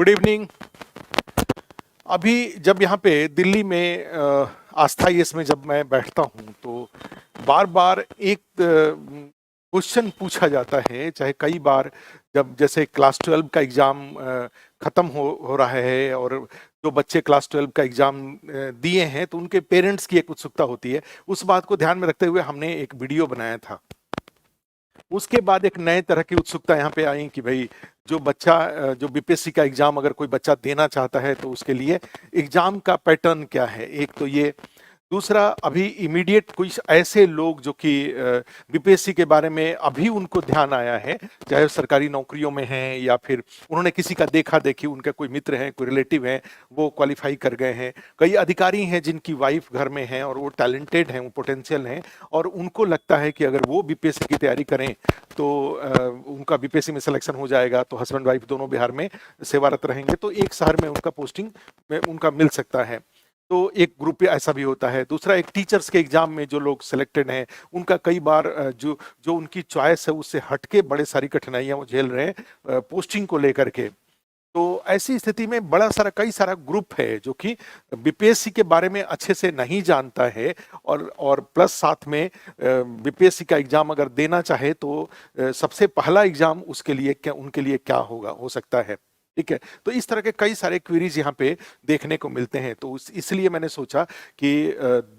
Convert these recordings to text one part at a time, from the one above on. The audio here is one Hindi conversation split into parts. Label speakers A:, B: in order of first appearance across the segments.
A: Good evening. अभी जब यहाँ पे दिल्ली में आस्था आईएएस में जब मैं बैठता हूँ तो बार बार एक क्वेश्चन पूछा जाता है, चाहे कई बार जब जैसे क्लास 12 का एग्ज़ाम ख़त्म हो रहा है और जो बच्चे क्लास 12 का एग्ज़ाम दिए हैं तो उनके पेरेंट्स की एक उत्सुकता होती है। उस बात को ध्यान में रखते हुए हमने एक वीडियो बनाया था। उसके बाद एक नए तरह की उत्सुकता यहाँ पे आई कि भाई जो बच्चा जो बीपीएससी का एग्जाम अगर कोई बच्चा देना चाहता है तो उसके लिए एग्जाम का पैटर्न क्या है, एक तो ये। दूसरा, अभी इमीडिएट कुछ ऐसे लोग जो कि बीपीएससी के बारे में अभी उनको ध्यान आया है, चाहे सरकारी नौकरियों में हैं या फिर उन्होंने किसी का देखा देखी, उनका कोई मित्र है, कोई रिलेटिव है, वो क्वालिफाई कर गए हैं। कई अधिकारी हैं जिनकी वाइफ घर में है और वो टैलेंटेड हैं, वो पोटेंशियल हैं और उनको लगता है कि अगर वो बीपीएससी की तैयारी करें तो उनका बीपीएससी में सिलेक्शन हो जाएगा, तो हस्बैंड वाइफ दोनों बिहार में सेवारत रहेंगे, तो एक शहर में उनका पोस्टिंग में उनका मिल सकता है। तो एक ग्रुप ऐसा भी होता है। दूसरा, एक टीचर्स के एग्जाम में जो लोग सिलेक्टेड हैं उनका कई बार जो जो उनकी चॉइस है उससे हटके बड़े सारी कठिनाइयां वो झेल रहे हैं पोस्टिंग को लेकर के। तो ऐसी स्थिति में कई सारा ग्रुप है जो कि बीपीएससी के बारे में अच्छे से नहीं जानता है और प्लस साथ में बीपीएससी का एग्जाम अगर देना चाहे तो सबसे पहला एग्जाम उसके लिए क्या, उनके लिए क्या होगा हो सकता है। ठीक है, तो इस तरह के कई सारे क्वेरीज यहाँ पे देखने को मिलते हैं। तो इसलिए मैंने सोचा कि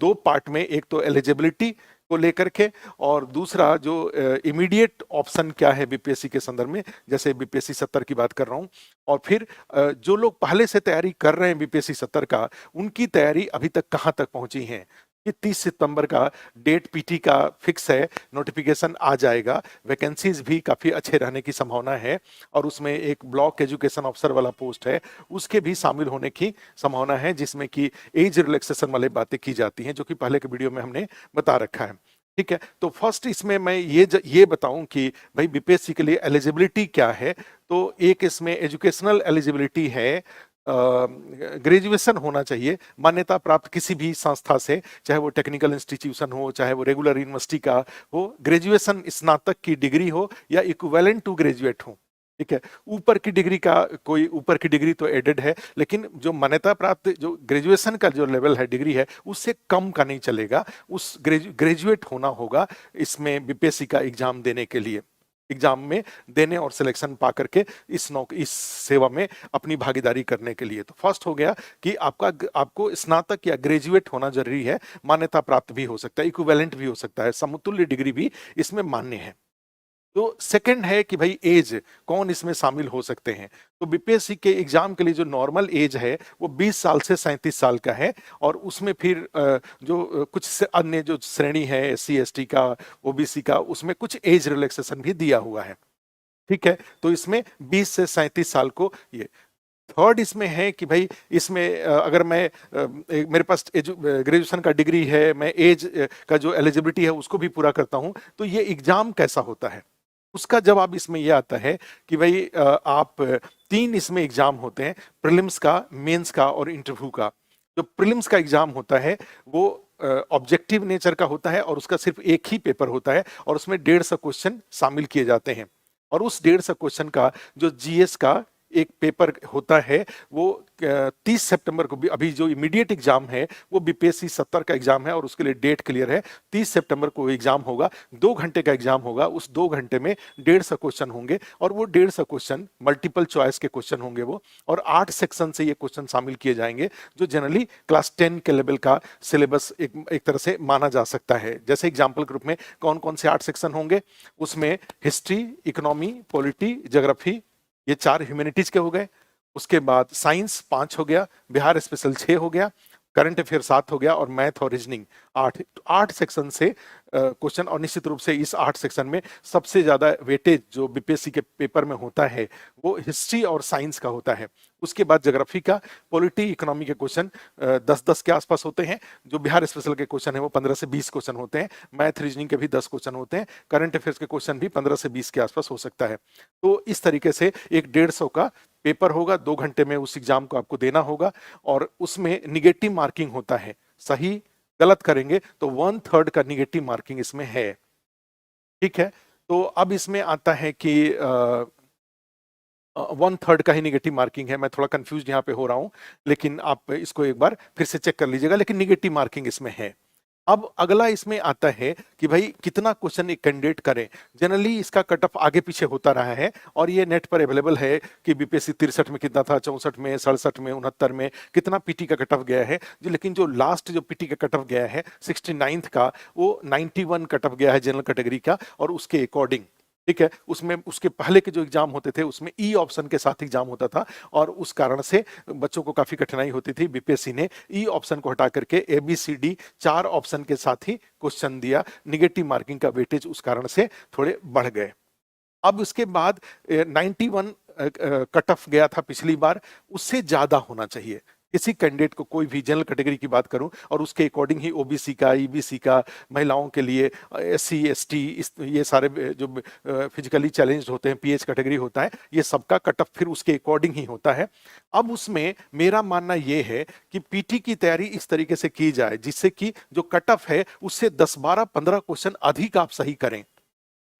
A: दो पार्ट में, एक तो एलिजिबिलिटी को लेकर के और दूसरा जो इमीडिएट ऑप्शन क्या है बीपीएससी के संदर्भ में, जैसे बीपीएससी 70 की बात कर रहा हूँ। और फिर जो लोग पहले से तैयारी कर रहे हैं बीपीएससी 70 का, उनकी तैयारी अभी तक कहाँ तक पहुंची है। कि 30 सितंबर का डेट पीटी का फिक्स है, नोटिफिकेशन आ जाएगा, वैकेंसीज भी काफ़ी अच्छे रहने की संभावना है और उसमें एक ब्लॉक एजुकेशन ऑफिसर वाला पोस्ट है, उसके भी शामिल होने की संभावना है, जिसमें कि एज रिलैक्सेशन वाली बातें की जाती हैं जो कि पहले के वीडियो में हमने बता रखा है। ठीक है, तो फर्स्ट इसमें मैं ये बताऊं कि भाई बीपीएससी के लिए एलिजिबिलिटी क्या है। तो एक इसमें एजुकेशनल एलिजिबिलिटी है, ग्रेजुएशन होना चाहिए, मान्यता प्राप्त किसी भी संस्था से, चाहे वो टेक्निकल इंस्टीट्यूशन हो, चाहे वो रेगुलर यूनिवर्सिटी का हो, ग्रेजुएशन स्नातक की डिग्री हो या इक्विवेलेंट टू ग्रेजुएट हो। ठीक है, ऊपर की डिग्री का कोई ऊपर की डिग्री तो एडेड है, लेकिन जो मान्यता प्राप्त जो ग्रेजुएशन का जो लेवल है, डिग्री है, उससे कम का नहीं चलेगा, उस ग्रेजुएट होना होगा इसमें बीपीएससी का एग्जाम देने के लिए, एग्जाम में देने और सिलेक्शन पा करके इस सेवा में अपनी भागीदारी करने के लिए। तो फर्स्ट हो गया कि आपको स्नातक या ग्रेजुएट होना जरूरी है, मान्यता प्राप्त भी हो सकता है, इक्विवेलेंट भी हो सकता है, समतुल्य डिग्री भी इसमें मान्य है। तो सेकंड है कि भाई एज, कौन इसमें शामिल हो सकते हैं। तो बीपीएससी के एग्जाम के लिए जो नॉर्मल एज है वो 20 साल से 37 साल का है और उसमें फिर जो कुछ अन्य जो श्रेणी है, एससी एसटी का, ओबीसी का, उसमें कुछ एज रिलैक्सेशन भी दिया हुआ है। ठीक है, तो इसमें 20 से 37 साल को ये। थर्ड इसमें है कि भाई इसमें अगर मैं मेरे पास ग्रेजुएशन का डिग्री है, मैं एज का जो एलिजिबिलिटी है उसको भी पूरा करता हूं, तो ये एग्जाम कैसा होता है। उसका जवाब इसमें यह आता है कि भाई आप तीन इसमें एग्जाम होते हैं, प्रीलिम्स का, मेंस का और इंटरव्यू का। जो प्रीलिम्स का एग्जाम होता है वो ऑब्जेक्टिव नेचर का होता है और उसका सिर्फ एक ही पेपर होता है और उसमें 150 क्वेश्चन शामिल किए जाते हैं। और उस 150 क्वेश्चन का जो जीएस का एक पेपर होता है वो 30 सितंबर को भी, अभी जो इमीडिएट एग्जाम है वो बीपीएससी 70 का एग्जाम है और उसके लिए डेट क्लियर है, 30 सितंबर को एग्जाम होगा, 2 घंटे का एग्जाम होगा। उस 2 घंटे में 150 क्वेश्चन होंगे और वो 150 क्वेश्चन मल्टीपल चॉइस के क्वेश्चन होंगे वो, और 8 सेक्शन से ये क्वेश्चन शामिल किए जाएंगे जो जनरली क्लास 10 के लेवल का सिलेबस एक तरह से माना जा सकता है। जैसे एग्जाम्पल ग्रुप में कौन कौन से 8 सेक्शन होंगे, उसमें हिस्ट्री, इकोनॉमी, पॉलिटी, ज्योग्राफी, ये 4 ह्यूमैनिटीज के हो गए। उसके बाद साइंस 5 हो गया, बिहार स्पेशल 6 हो गया, करंट अफेयर 7 हो गया और मैथ और रीजनिंग 8 सेक्शन से क्वेश्चन। और निश्चित रूप से इस 8 सेक्शन में सबसे ज्यादा वेटेज जो बीपीएससी के पेपर में होता है वो हिस्ट्री और साइंस का होता है। उसके बाद ज्योग्राफी का, पॉलिटी, इकोनॉमी के क्वेश्चन 10-10 के आसपास होते हैं। जो बिहार स्पेशल के क्वेश्चन है वो 15 से 20 क्वेश्चन होते हैं। मैथ रीजनिंग के भी 10 क्वेश्चन होते हैं। करंट अफेयर्स के क्वेश्चन भी 15 से 20 के आसपास हो सकता है। तो इस तरीके से एक 150 का पेपर होगा, 2 घंटे में उस एग्जाम को आपको देना होगा और उसमें निगेटिव मार्किंग होता है। सही गलत करेंगे तो 1/3 का निगेटिव मार्किंग इसमें है। ठीक है, तो अब इसमें आता है कि वन थर्ड का ही निगेटिव मार्किंग है। मैं थोड़ा कंफ्यूज यहाँ पे हो रहा हूँ, लेकिन आप इसको एक बार फिर से चेक कर लीजिएगा, लेकिन निगेटिव मार्किंग इसमें है। अब अगला इसमें आता है कि भाई कितना क्वेश्चन एक कैंडिडेट करें। जनरली इसका कट ऑफ आगे पीछे होता रहा है और ये नेट पर अवेलेबल है कि बीपीएससी 63 में कितना था, 64 में, 67 में, 69 में कितना पीटी का कट ऑफ गया है। जो लेकिन जो लास्ट जो पीटी का कट ऑफ गया है 69th का, वो 91 कट ऑफ गया है जनरल कैटेगरी का। और उसके अकॉर्डिंग, ठीक है, उसमें उसके पहले के जो एग्जाम होते थे उसमें ई ऑप्शन के साथ एग्जाम होता था और उस कारण से बच्चों को काफी कठिनाई होती थी। बीपीएससी ने ई ऑप्शन को हटा करके एबीसीडी 4 ऑप्शन के साथ ही क्वेश्चन दिया। निगेटिव मार्किंग का वेटेज उस कारण से थोड़े बढ़ गए। अब उसके बाद 91 कट ऑफ गया था पिछली बार, उससे ज्यादा होना चाहिए किसी कैंडिडेट को। कोई भी जनरल कैटेगरी की बात करूं और उसके अकॉर्डिंग ही ओबीसी का, ईबीसी का, महिलाओं के लिए एससी एसटी, ये सारे जो फिजिकली चैलेंज्ड होते हैं, पीएच कैटेगरी होता है, ये सबका कट ऑफ फिर उसके अकॉर्डिंग ही होता है। अब उसमें मेरा मानना ये है कि पीटी की तैयारी इस तरीके से की जाए जिससे कि जो कट ऑफ है उससे 10 12 15 क्वेश्चन अधिक आप सही करें।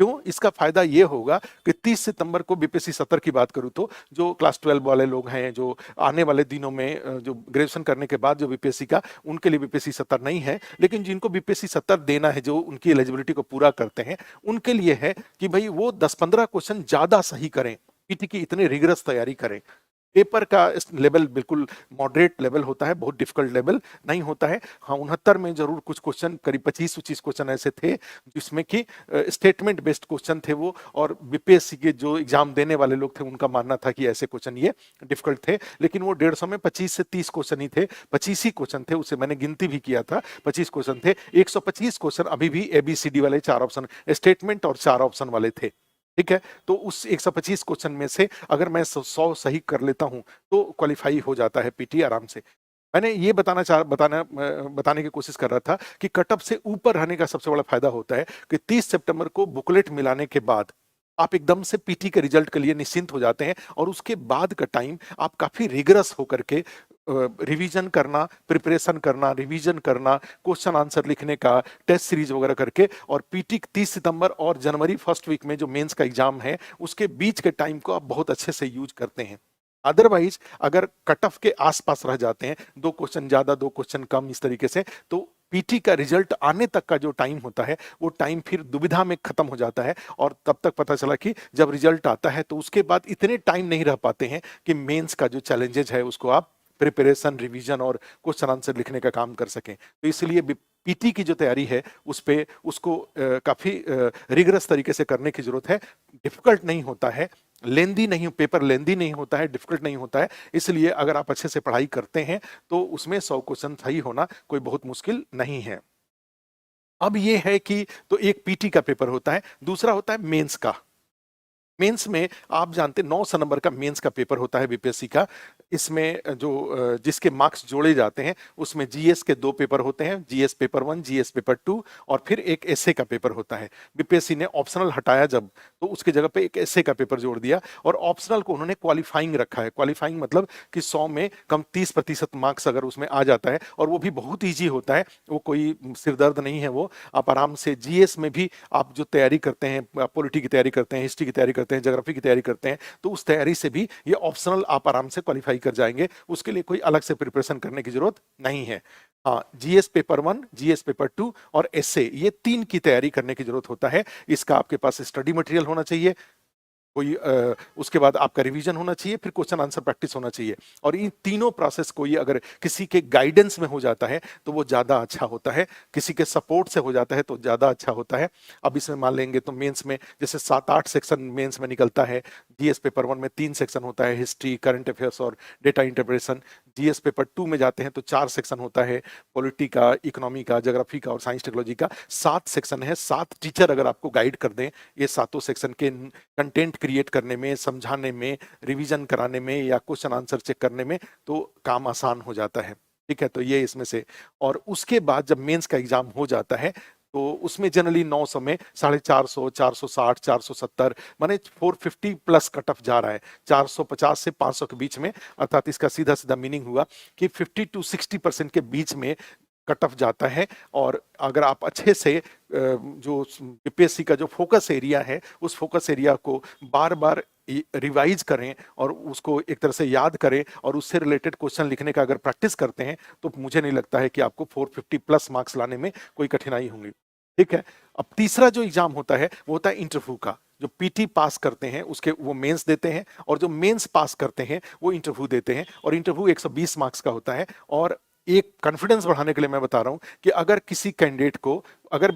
A: क्यों? इसका फायदा ये होगा कि 30 सितंबर को बीपीएससी 70 की बात करूं तो जो क्लास 12 वाले लोग हैं, जो आने वाले दिनों में जो ग्रेजुएशन करने के बाद जो बीपीएससी का, उनके लिए बीपीएससी 70 नहीं है, लेकिन जिनको बीपीएससी 70 देना है, जो उनकी एलिजिबिलिटी को पूरा करते हैं, उनके लिए है कि भाई वो 10-15 क्वेश्चन ज्यादा सही करें, पीटी की इतनी रिगरस तैयारी करें। पेपर का लेवल बिल्कुल मॉडरेट लेवल होता है, बहुत डिफिकल्ट लेवल नहीं होता है। हाँ, 69 में जरूर कुछ क्वेश्चन, करीब 25-25 क्वेश्चन ऐसे थे जिसमें कि स्टेटमेंट बेस्ड क्वेश्चन थे वो, और बीपीएससी के जो एग्जाम देने वाले लोग थे उनका मानना था कि ऐसे क्वेश्चन ये डिफिकल्ट थे। लेकिन वो 150 में 25 से 30 क्वेश्चन ही थे, 25 ही क्वेश्चन थे, उसे मैंने गिनती भी किया था, 25 क्वेश्चन थे। 125 क्वेश्चन अभी भी एबीसीडी वाले 4 ऑप्शन स्टेटमेंट और 4 ऑप्शन वाले थे। ठीक है, तो उस 125 क्वेश्चन में से अगर मैं 100 सही कर लेता हूं तो क्वालिफाई हो जाता है पीटी आराम से। मैंने ये बताने की कोशिश कर रहा था कि कट ऑफ से ऊपर रहने का सबसे बड़ा फायदा होता है कि 30 सितंबर को बुकलेट मिलाने के बाद आप एकदम से पीटी के रिजल्ट के लिए निश्चिंत हो जाते हैं और उसके बाद का टाइम आप काफी रिगरस होकर के रिवीजन करना, प्रिपरेशन करना, रिवीजन करना, क्वेश्चन आंसर लिखने का, टेस्ट सीरीज वगैरह करके, और पीटी 30 सितंबर और जनवरी फर्स्ट वीक में जो मेंस का एग्जाम है उसके बीच के टाइम को आप बहुत अच्छे से यूज करते हैं। अदरवाइज अगर कट ऑफ के आसपास रह जाते हैं, 2 क्वेश्चन ज्यादा 2 क्वेश्चन कम, इस तरीके से, तो पीटी का रिजल्ट आने तक का जो टाइम होता है वो टाइम फिर दुविधा में खत्म हो जाता है। और तब तक पता चला कि जब रिजल्ट आता है तो उसके बाद इतने टाइम नहीं रह पाते हैं कि मेंस का जो चैलेंजेस है उसको आप प्रिपरेशन, रिवीजन और क्वेश्चन आंसर लिखने का काम कर सकें। तो इसलिए पीटी की जो तैयारी है उस पे उसको काफी रिगरस तरीके से करने की जरूरत है। डिफिकल्ट नहीं होता है, लेंदी नहीं, पेपर लेंदी नहीं होता है, डिफिकल्ट नहीं होता है। इसलिए अगर आप अच्छे से पढ़ाई करते हैं तो उसमें 100 क्वेश्चन सही होना कोई बहुत मुश्किल नहीं है। अब ये है कि तो एक पीटी का पेपर होता है, दूसरा होता है मेंस का। मेंस में आप जानते 900 नंबर का मेंस का पेपर होता है बीपीएससी का। इसमें जो जिसके मार्क्स जोड़े जाते हैं उसमें जीएस के 2 पेपर होते हैं, जीएस पेपर 1, जीएस पेपर 2, और फिर एक एसए का पेपर होता है। बीपीएससी ने ऑप्शनल हटाया जब, तो उसके जगह पे एक एसए का पेपर जोड़ दिया और ऑप्शनल को उन्होंने क्वालिफाइंग रखा है। क्वालिफाइंग मतलब कि 100 में कम 30% मार्क्स अगर उसमें आ जाता है, और वो भी बहुत ईजी होता है, वो कोई सिरदर्द नहीं है, वो आप आराम से जीएस में भी आप जो तैयारी करते हैं, पॉलिटी की तैयारी करते हैं, हिस्ट्री की तैयारी करते हैं, ज्योग्राफी की तैयारी करते हैं, तो उस तैयारी से भी ये ऑप्शनल आप आराम से क्वालिफाई कर जाएंगे। उसके लिए कोई अलग से प्रिपरेशन करने की जरूरत नहीं है। हाँ, जीएस पेपर 1, जीएस पेपर 2 और एसए, ये 3 की तैयारी करने की जरूरत होता है। इसका आपके पास स्टडी मटेरियल होना चाहिए, कोई उसके बाद आपका रिवीजन होना चाहिए, फिर क्वेश्चन आंसर प्रैक्टिस होना चाहिए। और इन तीनों प्रोसेस को ये अगर किसी के गाइडेंस में हो जाता है तो वो ज्यादा अच्छा होता है, किसी के सपोर्ट से हो जाता है तो ज्यादा अच्छा होता है। अब इसमें मान लेंगे तो मेंस में जैसे 7-8 सेक्शन मेंस में निकलता है। जीएस पेपर 1 में 3 सेक्शन होता है, हिस्ट्री, करंट अफेयर्स और डेटा इंटरप्रिटेशन। जीएस पेपर 2 में जाते हैं तो 4 सेक्शन होता है, पॉलिटी का, इकोनॉमी का, ज्योग्राफी का और साइंस टेक्नोलॉजी का। 7 सेक्शन है, 7 टीचर अगर आपको गाइड कर दें ये सातों सेक्शन के कंटेंट क्रिएट करने में, समझाने में, रिवीजन कराने में या क्वेश्चन आंसर चेक करने में, तो काम आसान हो जाता है। ठीक है, तो ये इसमें से। और उसके बाद जब मेंस का एग्जाम हो जाता है तो उसमें जनरली 900 में 450, 460, 470, माने 450 प्लस कट ऑफ जा रहा है, 450 से 500 के बीच में। अर्थात इसका सीधा सीधा मीनिंग हुआ कि 50 to 60% के बीच में कट ऑफ जाता है। और अगर आप अच्छे से जो बीपीएससी का जो फोकस एरिया है उस फोकस एरिया को बार बार रिवाइज करें और उसको एक तरह से याद करें और उससे रिलेटेड क्वेश्चन लिखने का अगर प्रैक्टिस करते हैं तो मुझे नहीं लगता है कि आपको 450 प्लस मार्क्स लाने में कोई कठिनाई होगी। ठीक है। अब तीसरा जो एग्जाम होता है वो होता है इंटरव्यू का। जो पीटी पास करते हैं उसके वो मेंस देते हैं, और जो मेंस पास करते हैं वो इंटरव्यू देते हैं, और इंटरव्यू 120 मार्क्स का होता है। और एक कॉन्फिडेंस बढ़ाने के लिए मैं बता रहा हूं कि अगर किसी कैंडिडेट को अगर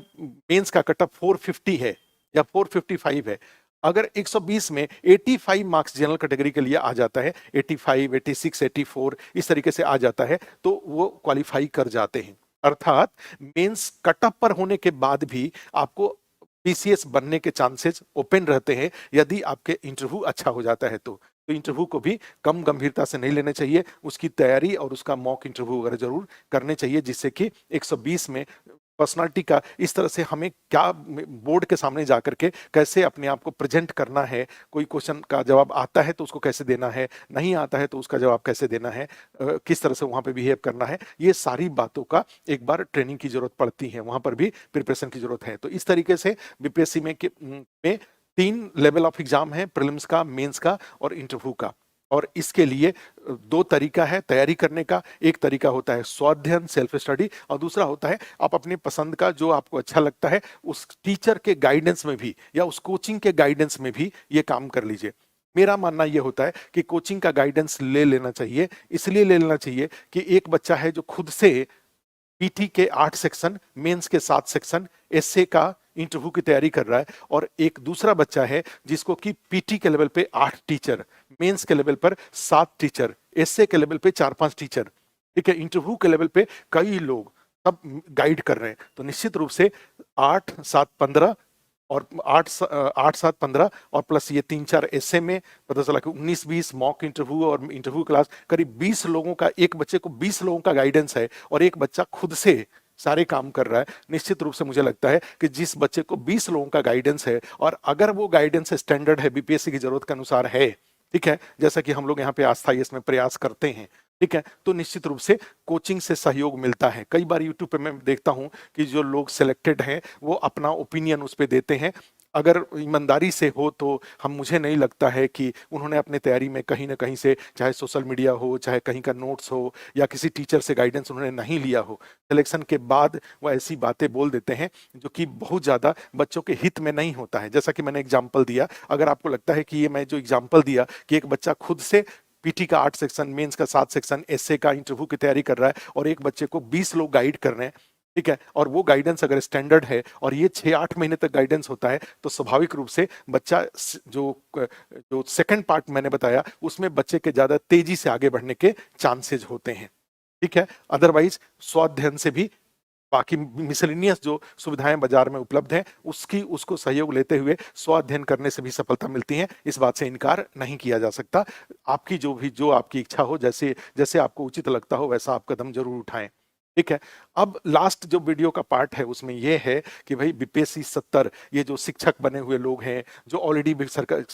A: मेंस का कट ऑफ 450 है या 455 है, अगर 120 में 85 मार्क्स जनरल कैटेगरी के लिए आ जाता है, 85, 86, 84 इस तरीके से आ जाता है, तो वो क्वालिफाई कर जाते हैं। अर्थात मेंस कट ऑफ पर होने के बाद भी आपको पीसीएस बनने के चांसेस ओपन रहते हैं यदि आपके इंटरव्यू अच्छा हो जाता है। तो इंटरव्यू को भी कम गंभीरता से नहीं लेना चाहिए, उसकी तैयारी और उसका मॉक इंटरव्यू वगैरह जरूर करने चाहिए, जिससे कि 120 में पर्सनालिटी का इस तरह से हमें क्या बोर्ड के सामने जाकर के कैसे अपने आप को प्रेजेंट करना है, कोई क्वेश्चन का जवाब आता है तो उसको कैसे देना है, नहीं आता है तो उसका जवाब कैसे देना है, किस तरह से वहां पे बिहेव करना है, ये सारी बातों का एक बार ट्रेनिंग की जरूरत पड़ती है, वहां पर भी प्रिपरेशन की जरूरत है। तो इस तरीके से बीपीएससी में 3 लेवल ऑफ एग्जाम है, प्रीलिम्स का, मेंस का और इंटरव्यू का। और इसके लिए 2 तरीका है तैयारी करने का। एक तरीका होता है स्वाध्ययन, सेल्फ स्टडी, और दूसरा होता है आप अपने पसंद का जो आपको अच्छा लगता है उस टीचर के गाइडेंस में भी या उस कोचिंग के गाइडेंस में भी ये काम कर लीजिए। मेरा मानना यह होता है कि कोचिंग का गाइडेंस ले लेना चाहिए। इसलिए ले लेना चाहिए कि एक बच्चा है जो खुद से पीटी के 8 सेक्शन, मेंस के 7 सेक्शन, एसए का इंटरव्यू की तैयारी कर रहा है, और एक दूसरा बच्चा है जिसको कि पीटी के लेवल पे 8 टीचर, मेंस के लेवल पर 7 टीचर, एसए के लेवल पे 4-5 टीचर, ठीक है, इंटरव्यू के लेवल पे कई लोग सब गाइड कर रहे हैं। तो निश्चित रूप से 8, 7, 15 और 8, 7, 15 और प्लस ये 3-4 एसए में पता चला कि 19-20 मॉक इंटरव्यू और इंटरव्यू क्लास, करीब 20 लोगों का, एक बच्चे को 20 लोगों का गाइडेंस है और एक बच्चा खुद से सारे काम कर रहा है। निश्चित रूप से मुझे लगता है कि जिस बच्चे को 20 लोगों का गाइडेंस है और अगर वो गाइडेंस स्टैंडर्ड है, बीपीएससी की जरूरत के अनुसार है, ठीक है, जैसा कि हम लोग यहाँ पे आस्था इसमें प्रयास करते हैं, ठीक है, तो निश्चित रूप से कोचिंग से सहयोग मिलता है। कई बार यूट्यूब पे मैं देखता हूं कि जो लोग सिलेक्टेड हैं वो अपना ओपिनियन उस पर देते हैं। अगर ईमानदारी से हो तो मुझे नहीं लगता है कि उन्होंने अपने तैयारी में कहीं ना कहीं से, चाहे सोशल मीडिया हो, चाहे कहीं का नोट्स हो, या किसी टीचर से गाइडेंस उन्होंने नहीं लिया हो, सिलेक्शन के बाद वो ऐसी बातें बोल देते हैं जो कि बहुत ज़्यादा बच्चों के हित में नहीं होता है। जैसा कि मैंने एग्जाम्पल दिया, अगर आपको लगता है कि ये मैं जो एग्जाम्पल दिया कि एक बच्चा खुद से पीटी का 8 सेक्शन, मेंस का 7 सेक्शन, एसए का इंटरव्यू की तैयारी कर रहा है और एक बच्चे को 20 लोग गाइड कर रहे हैं, ठीक है, और वो गाइडेंस अगर स्टैंडर्ड है और ये 6-8 महीने तक गाइडेंस होता है, तो स्वाभाविक रूप से बच्चा जो जो सेकंड पार्ट मैंने बताया उसमें बच्चे के ज्यादा तेजी से आगे बढ़ने के चांसेस होते हैं। ठीक है, अदरवाइज स्वाध्ययन से भी, बाकी मिसलिनियस जो सुविधाएं बाजार में उपलब्ध हैं उसको सहयोग लेते हुए स्वाध्ययन करने से भी सफलता मिलती है, इस बात से इनकार नहीं किया जा सकता। आपकी जो आपकी इच्छा हो, जैसे जैसे आपको उचित लगता हो वैसा आप कदम जरूर उठाएं। ठीक है। अब लास्ट जो वीडियो का पार्ट है उसमें यह है कि भाई बीपीएससी 70 ये जो शिक्षक बने हुए लोग हैं, जो ऑलरेडी सरकार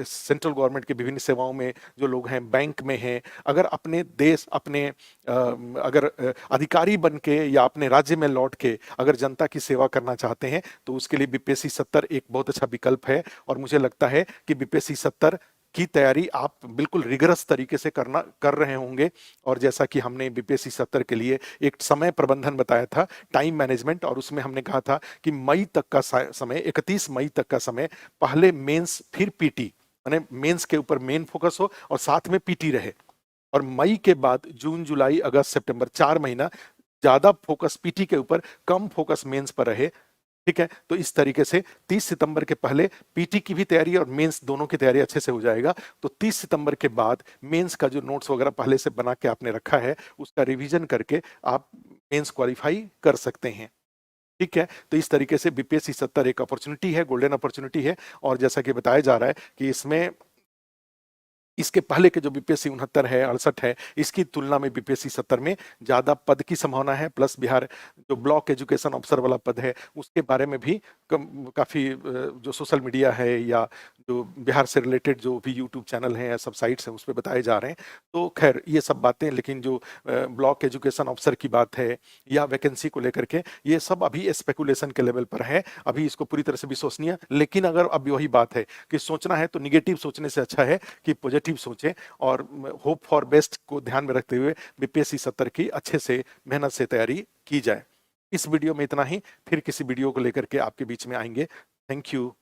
A: सेंट्रल गवर्नमेंट की विभिन्न सेवाओं में जो लोग हैं, बैंक में हैं, अगर अपने देश अपने अगर अधिकारी बन के या अपने राज्य में लौट के अगर जनता की सेवा करना चाहते हैं तो उसके लिए बीपीएससी 70 एक बहुत अच्छा विकल्प है। और मुझे लगता है कि बीपीएससी 70 की तैयारी आप बिल्कुल रिगरस तरीके से कर रहे होंगे। और जैसा कि हमने बीपीएससी 70 के लिए एक समय प्रबंधन बताया था, टाइम मैनेजमेंट, और उसमें हमने कहा था कि मई तक का समय, 31 मई तक का समय, पहले मेंस फिर पीटी, माने मेंस के ऊपर मेन फोकस हो और साथ में पीटी रहे, और मई के बाद जून, जुलाई, अगस्त, सितंबर 4 महीना ज्यादा फोकस पीटी के ऊपर, कम फोकस मेंस पर रहे। ठीक है, तो इस तरीके से 30 सितंबर के पहले पीटी की भी तैयारी और मेंस दोनों की तैयारी अच्छे से हो जाएगा। तो 30 सितंबर के बाद मेंस का जो नोट्स वगैरह पहले से बना के आपने रखा है उसका रिवीजन करके आप मेंस क्वालिफाई कर सकते हैं। ठीक है, तो इस तरीके से बीपीएससी 70 एक अपॉर्चुनिटी है, गोल्डन अपॉर्चुनिटी है। और जैसा कि बताया जा रहा है कि इसमें इसके पहले के जो बीपीएससी 69 है 68 है, इसकी तुलना में बीपीएससी 70 में ज्यादा पद की संभावना है। प्लस बिहार जो ब्लॉक एजुकेशन अफसर वाला पद है उसके बारे में भी काफी जो सोशल मीडिया है या जो बिहार से रिलेटेड जो भी यूट्यूब चैनल हैं या सब साइट्स हैं उस पर बताए जा रहे हैं। तो खैर ये सब बातें, लेकिन जो ब्लॉक एजुकेशन अफसर की बात है या वैकेंसी को लेकर के, ये सब अभी स्पेकुलेशन के लेवल पर है, अभी इसको पूरी तरह से विश्वसनीय। लेकिन अगर अभी वही बात है कि सोचना है तो निगेटिव सोचने से अच्छा है कि पॉजिटिव सोचें और होप फॉर बेस्ट को ध्यान में रखते हुए बीपीएससी 70 की अच्छे से मेहनत से तैयारी की जाए। इस वीडियो में इतना ही, फिर किसी वीडियो को लेकर के आपके बीच में आएंगे। Thank you.